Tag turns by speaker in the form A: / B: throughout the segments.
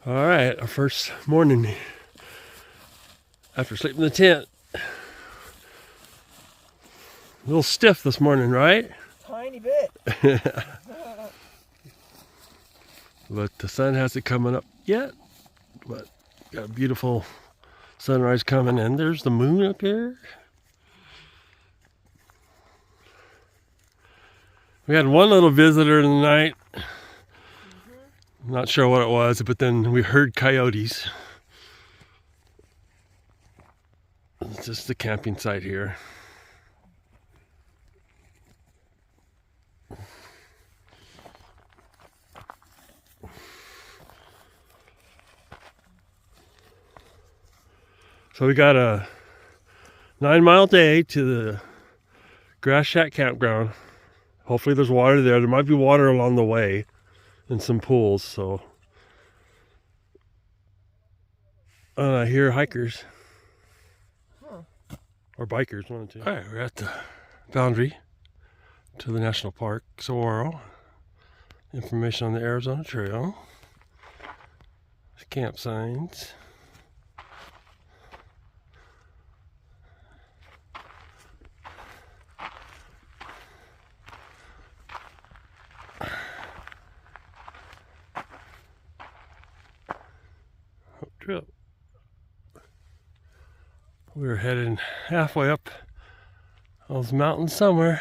A: All right, our first morning after sleeping in the tent. A little stiff this morning, right?
B: Tiny bit.
A: But the sun hasn't coming up yet. But got a beautiful sunrise coming in. There's the moon up here. We had one little visitor in the night. Not sure what it was, but then we heard coyotes. It's just the camping site here. So we got a 9-mile day to the Grass Shack Campground. Hopefully there's water there. There might be water along the way in some pools, so I hear hikers or bikers, one or two. All right, we're at the boundary to the national park, Saguaro. Information on the Arizona Trail. Camp signs. Trail. We're heading halfway up those mountains somewhere.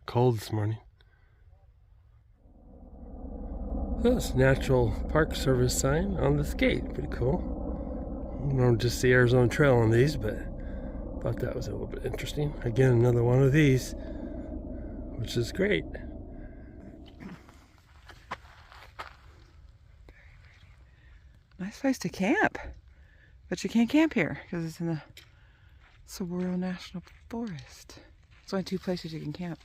A: Cold this morning. That's Natural Park Service sign on this gate. Pretty cool. I don't just see Arizona Trail on these, but thought that was a little bit interesting. Again, another one of these, which is great.
B: Nice place to camp. But you can't camp here because it's in the Saguaro National Forest. There's only 2 places you can camp.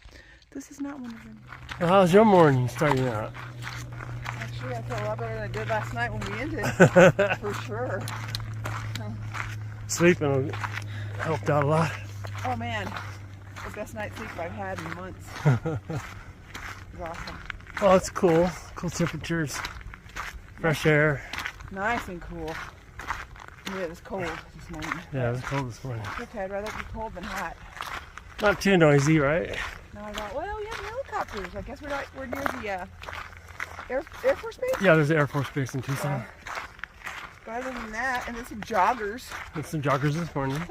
B: This is not one of them.
A: Well, how's your morning starting out?
B: Actually, I feel a lot better than I did last night when we ended. For sure.
A: Sleeping helped out a lot.
B: Oh man, the best night's sleep I've had in months. It was awesome.
A: Oh, it's cool. Cool temperatures. Fresh air.
B: Nice and cool. Yeah, it was cold this morning.
A: Yeah, it was cold this morning.
B: Okay, I'd rather it be cold than hot.
A: Not too noisy, right?
B: No, I thought, well, we have helicopters. I guess we're near the Air Force Base?
A: Yeah, there's the Air Force Base in Tucson.
B: But other than that, and then some joggers.
A: And some joggers this morning.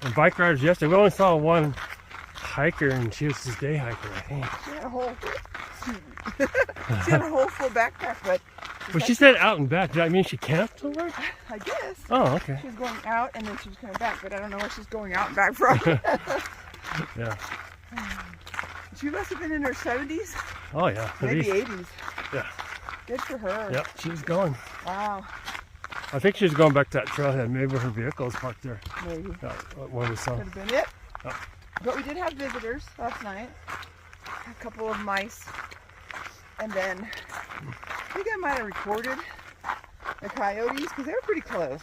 A: And bike riders yesterday. We only saw one hiker, and she was just day hiker, I think.
B: She had a whole full backpack, but...
A: Well, she said out and back. Does that mean she camped somewhere?
B: I guess.
A: Oh, okay.
B: She's going out and then she's coming back, but I don't know where she's going out and back from.
A: Yeah.
B: She must have been in her 70s.
A: Oh, yeah.
B: Maybe 80s.
A: Yeah.
B: Good for her.
A: Yep, she was going.
B: Wow.
A: I think she was going back to that trailhead. Maybe her vehicle was parked there.
B: Maybe.
A: One we saw.
B: Could have been it.
A: Oh.
B: But we did have visitors last night. A couple of mice. And then I think I might have recorded the coyotes because they were pretty close.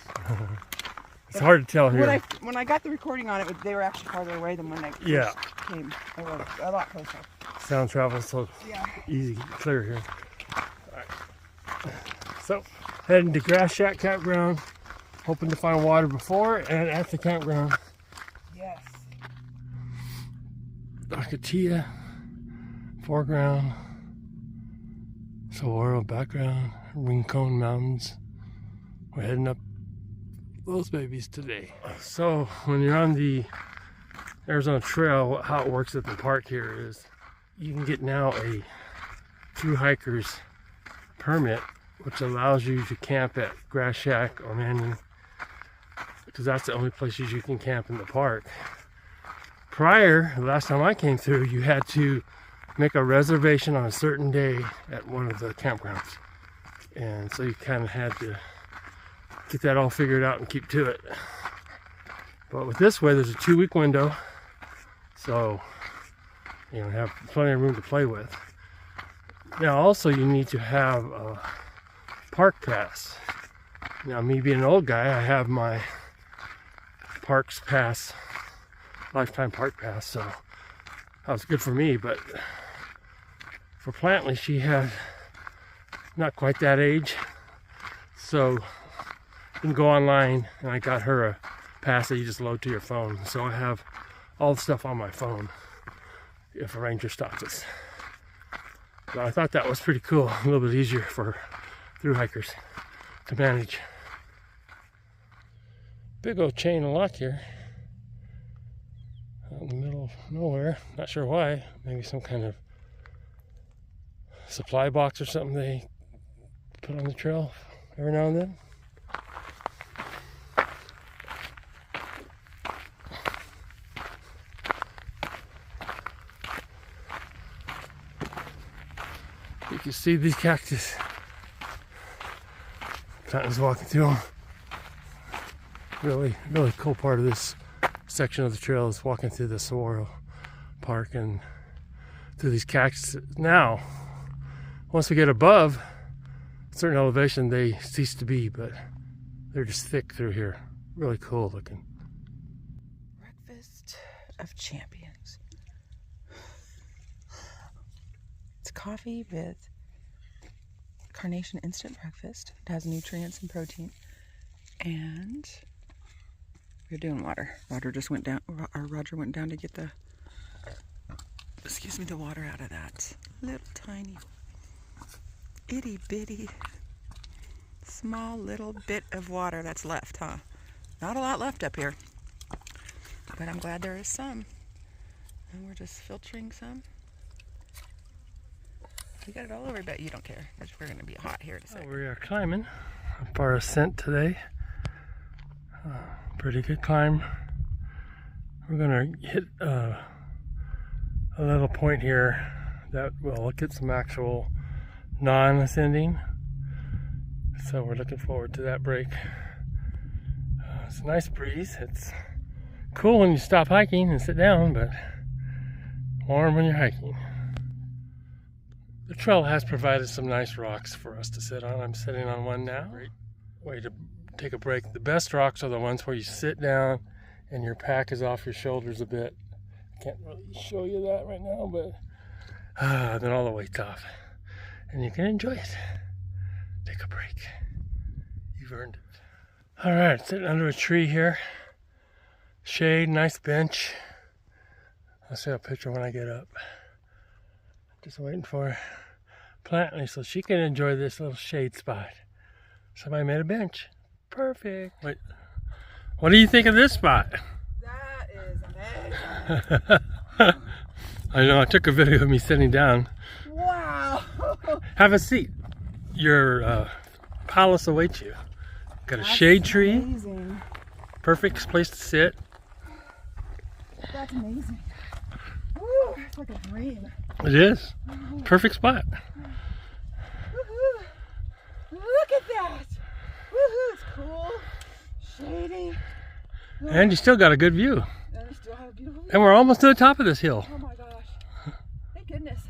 A: It's hard to tell here.
B: When I got the recording on it, they were actually farther away than when I first came. They were a lot closer.
A: Sound travels so easy, clear here. All right. So, heading to Grass Shack Campground, hoping to find water before and at the campground.
B: Yes.
A: Arcatia, foreground. Saguaro background, Rincon Mountains. We're heading up those babies today. So when you're on the Arizona Trail, how it works at the park here is you can get now a through hiker's permit, which allows you to camp at Grass Shack or Manning, because that's the only places you can camp in the park. Prior, the last time I came through, you had to make a reservation on a certain day at one of the campgrounds, and so you kind of had to get that all figured out and keep to it. But with this way, there's a 2-week window, so you have plenty of room to play with. Now also you need to have a park pass. Now me being an old guy, I have my parks pass, lifetime park pass, so that was good for me, but for Plantley, she had not quite that age, so you can go online, and I got her a pass that you just load to your phone. So I have all the stuff on my phone if a ranger stops us. But I thought that was pretty cool, a little bit easier for thru hikers to manage. Big old chain of lock here out in the middle of nowhere. Not sure why. Maybe some kind of supply box or something they put on the trail every now and then. You can see these cactus. Plantley's walking through them. Really cool part of this section of the trail is walking through the Saguaro Park and through these cactus. Now, once we get above a certain elevation, they cease to be, but they're just thick through here. Really cool looking.
B: Breakfast of champions. It's coffee with Carnation Instant Breakfast. It has nutrients and protein. And we're doing water. Roger went down to get the water out of that little tiny itty bitty small little bit of water that's left, huh? Not a lot left up here, but I'm glad there is some, and we're just filtering some. We got it all over, but you don't care because we're going to be hot here in a second.
A: We are climbing up our ascent today. Pretty good climb. We're going to hit a little point here that will get some actual non-ascending. So we're looking forward to that break. It's a nice breeze. It's cool when you stop hiking and sit down, but warm when you're hiking. The trail has provided some nice rocks for us to sit on. I'm sitting on one now. Great way to take a break. The best rocks are the ones where you sit down and your pack is off your shoulders a bit. I can't really show you that right now, but then all the weight's off. And you can enjoy it. Take a break. You've earned it. All right, sitting under a tree here. Shade, nice bench. I'll see a picture when I get up. Just waiting for Plantley so she can enjoy this little shade spot. Somebody made a bench. Perfect. Wait, what do you think of this spot?
B: That is amazing.
A: I know, I took a video of me sitting down.
B: Wow.
A: Have a seat. Your palace awaits you. Got a shade tree.
B: Amazing.
A: Perfect place to sit.
B: That's amazing. Woo, it's like a dream.
A: It is. Perfect spot.
B: Woohoo. Look at that. Woohoo, it's cool. Shady.
A: And you still got a good view.
B: And we still have a beautiful view.
A: And we're almost to the top of this hill.
B: Oh my gosh. Thank goodness.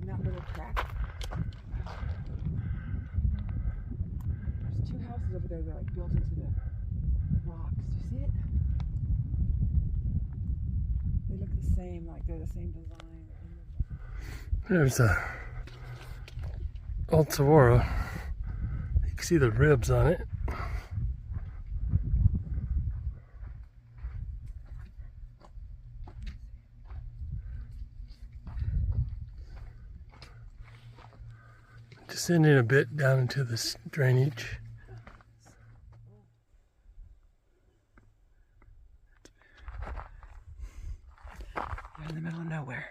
B: That little track. There's two houses over there that are like built into the rocks. Do you see it? They look the same, like they're the same design.
A: There's a old Saguaro. You can see the ribs on it. Descending a bit down into this drainage.
B: We're in the middle of nowhere.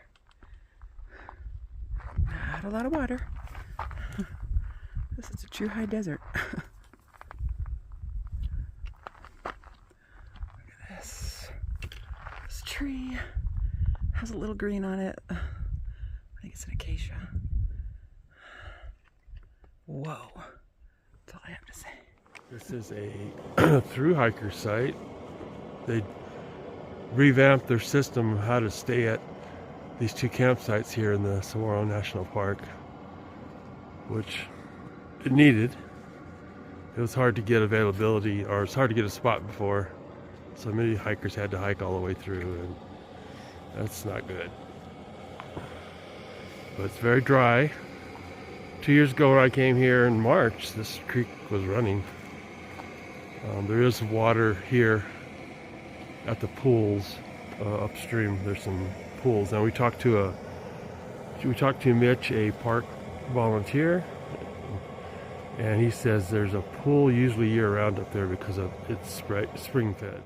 B: Not a lot of water. This is a true high desert. Look at this. This tree has a little green on it. I think it's an acacia. Whoa. That's all I have to say.
A: This is a thru hiker site. They revamped their system of how to stay at these two campsites here in the Saguaro National Park, which it needed. it was hard to get availability, or it's hard to get a spot before. So many hikers had to hike all the way through, and that's not good. But it's very dry. 2 years ago when I came here in March, this creek was running. There is water here at the pools upstream. There's some pools. Now we talked to Mitch, a park volunteer, and he says there's a pool usually year round up there because it's spring fed.